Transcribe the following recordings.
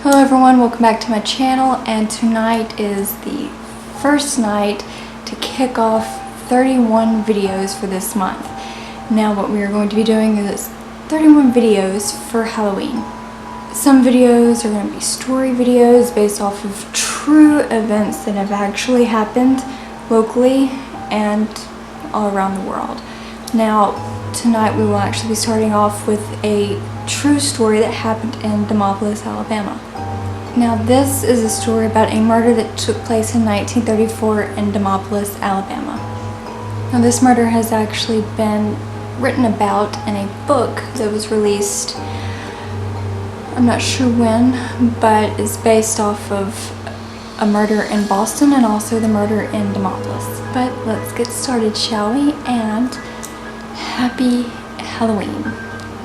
Hello everyone, welcome back to my channel, and tonight is the first night to kick off 31 videos for this month. Now what we are going to be doing is 31 videos for Halloween. Some videos are going to be story videos based off of true events that have actually happened locally and all around the world. Now tonight we will actually be starting off with a true story that happened in Demopolis, Alabama. Now this is a story about a murder that took place in 1934 in Demopolis, Alabama. Now this murder has actually been written about in a book that was released, I'm not sure when, but it's based off of a murder in Boston and also the murder in Demopolis. But let's get started, shall we? And happy Halloween.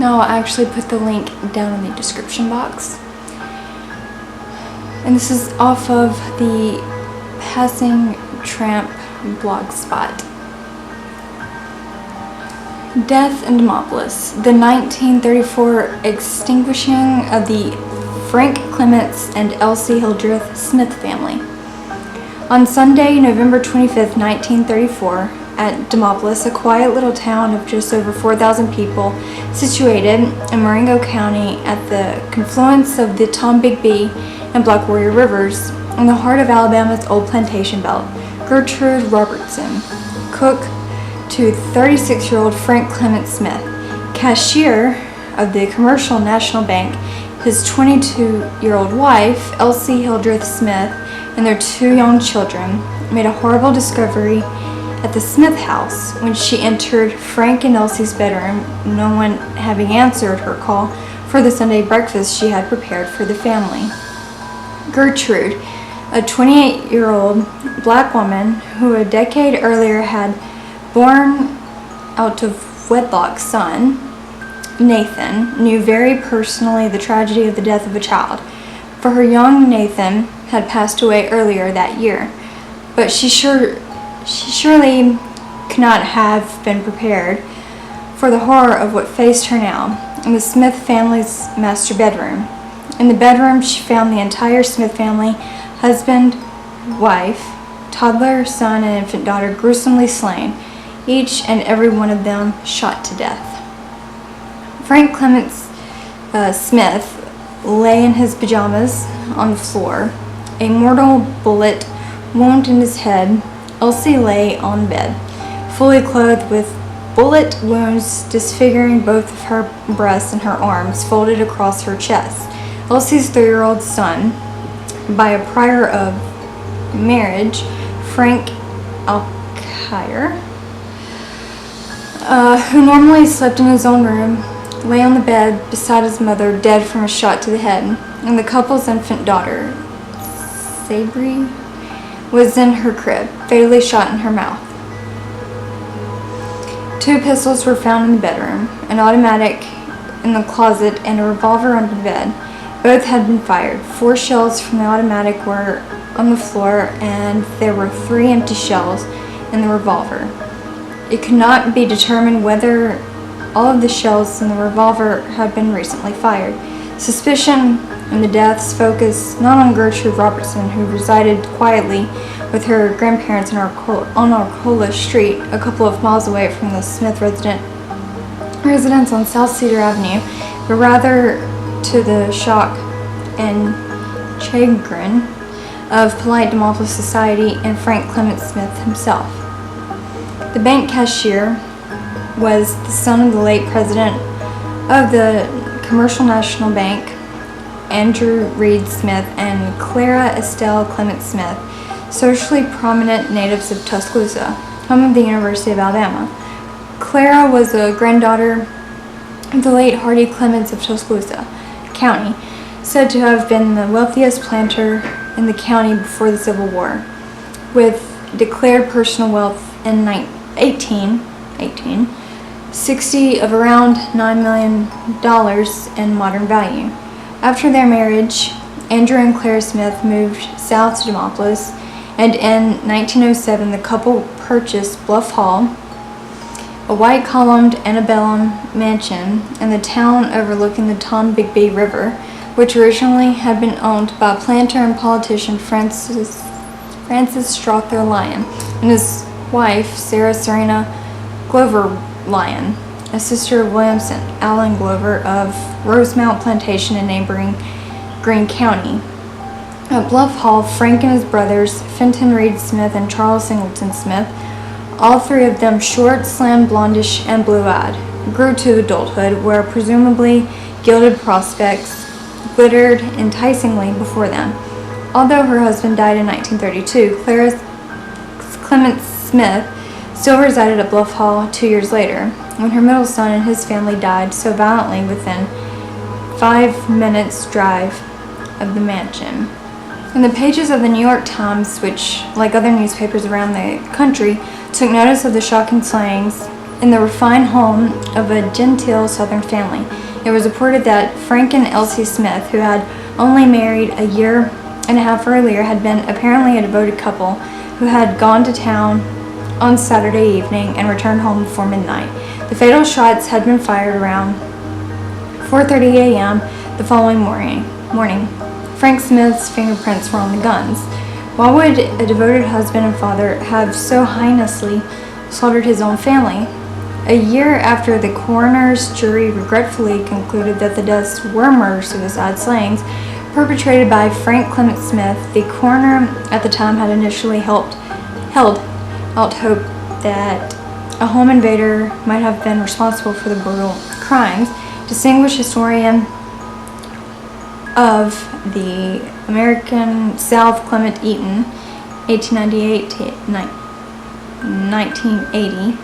Now I'll actually put the link down in the description box. And this is off of the Passing Tramp blog spot. Death in Demopolis. The 1934 extinguishing of the Frank Clements and Elsie Hildreth Smith family. On Sunday, November 25th, 1934, at Demopolis, a quiet little town of just over 4,000 people situated in Marengo County at the confluence of the Tombigbee and Black Warrior Rivers, in the heart of Alabama's old plantation belt, Gertrude Robertson, cook to 36-year-old Frank Clement Smith, cashier of the Commercial National Bank, his 22-year-old wife, Elsie Hildreth Smith, and their 2 young children, made a horrible discovery at the Smith house when she entered Frank and Elsie's bedroom, no one having answered her call for the Sunday breakfast she had prepared for the family. Gertrude, a 28-year-old black woman who a decade earlier had born out of wedlock son, Nathan, knew very personally the tragedy of the death of a child, for her young Nathan had passed away earlier that year. But she surely could not have been prepared for the horror of what faced her now in the Smith family's master bedroom. In the bedroom, she found the entire Smith family, husband, wife, toddler, son, and infant daughter gruesomely slain, each and every one of them shot to death. Frank Clement Smith lay in his pajamas on the floor, a mortal bullet wound in his head. Elsie lay on bed, fully clothed with bullet wounds disfiguring both of her breasts and her arms folded across her chest. Elsie's 3-year-old son, by a prior of marriage, Frank Alkire, who normally slept in his own room, lay on the bed beside his mother, dead from a shot to the head, and the couple's infant daughter, Sabri, was in her crib, fatally shot in her mouth. 2 pistols were found in the bedroom, an automatic in the closet, and a revolver under the bed. Both had been fired. 4 shells from the automatic were on the floor, and there were 3 empty shells in the revolver. It could not be determined whether all of the shells in the revolver had been recently fired. Suspicion in the deaths focused not on Gertrude Robertson, who resided quietly with her grandparents on Arcola Street, a couple of miles away from the Smith residence on South Cedar Avenue, but rather to the shock and chagrin of polite Demopolis society and Frank Clement Smith himself. The bank cashier was the son of the late president of the Commercial National Bank, Andrew Reed Smith, and Clara Estelle Clement Smith, socially prominent natives of Tuscaloosa, home of the University of Alabama. Clara was a granddaughter of the late Hardy Clements of Tuscaloosa County, said to have been the wealthiest planter in the county before the Civil War, with declared personal wealth in 1860 of around $9 million in modern value. After their marriage, Andrew and Clara Smith moved south to Demopolis, and in 1907 the couple purchased Bluff Hall, a white-columned antebellum mansion in the town overlooking the Tombigbee River, which originally had been owned by planter and politician Francis Strother Lyon and his wife, Sarah Serena Glover Lyon, a sister of William St. Allen Glover of Rosemount Plantation in neighboring Greene County. At Bluff Hall, Frank and his brothers, Fenton Reed Smith and Charles Singleton Smith, all three of them short, slim, blondish, and blue-eyed, grew to adulthood where presumably gilded prospects glittered enticingly before them. Although her husband died in 1932, Clement Smith still resided at Bluff Hall 2 years later, when her middle son and his family died so violently within 5 minutes' drive of the mansion. In the pages of the New York Times, which, like other newspapers around the country, took notice of the shocking slayings in the refined home of a genteel Southern family, it was reported that Frank and Elsie Smith, who had only married a year and a half earlier, had been apparently a devoted couple who had gone to town on Saturday evening and returned home before midnight. The fatal shots had been fired around 4:30 a.m. the following morning. Frank Smith's fingerprints were on the guns. Why would a devoted husband and father have so heinously slaughtered his own family? A year after the coroner's jury regretfully concluded that the deaths were murder-suicide slayings perpetrated by Frank Clement Smith, the coroner at the time had initially held out hope that a home invader might have been responsible for the brutal crimes. Distinguished historian of the American South Clement Eaton, 1898 to 1980,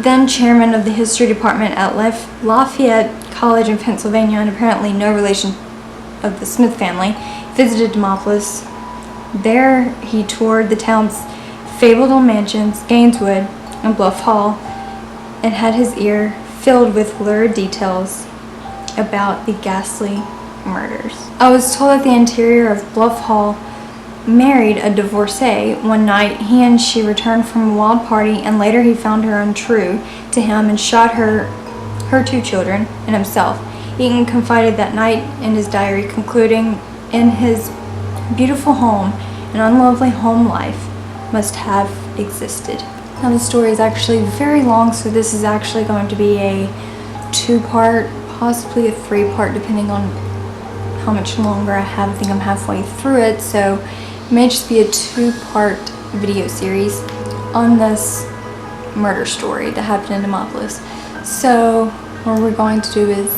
then chairman of the history department at Lafayette College in Pennsylvania and apparently no relation of the Smith family, visited Demopolis. There he toured the town's fabled old mansions, Gaineswood and Bluff Hall, and had his ear filled with lurid details about the ghastly murders. I was told that the interior of Bluff Hall married a divorcee. One night he and she returned from a wild party, and later he found her untrue to him and shot her 2 children and himself. Eaton confided that night in his diary, concluding, in his beautiful home, an unlovely home life must have existed. Now the story is actually very long, so this is actually going to be a 2-part, possibly a 3-part, depending on how much longer I have. I think I'm halfway through it, so it may just be a 2-part video series on this murder story that happened in Demopolis. So what we're going to do is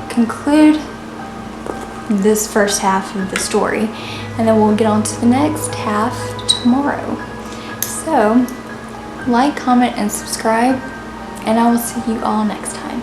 conclude this first half of the story, and then we'll get on to the next half tomorrow. So like, comment, and subscribe, and I will see you all next time.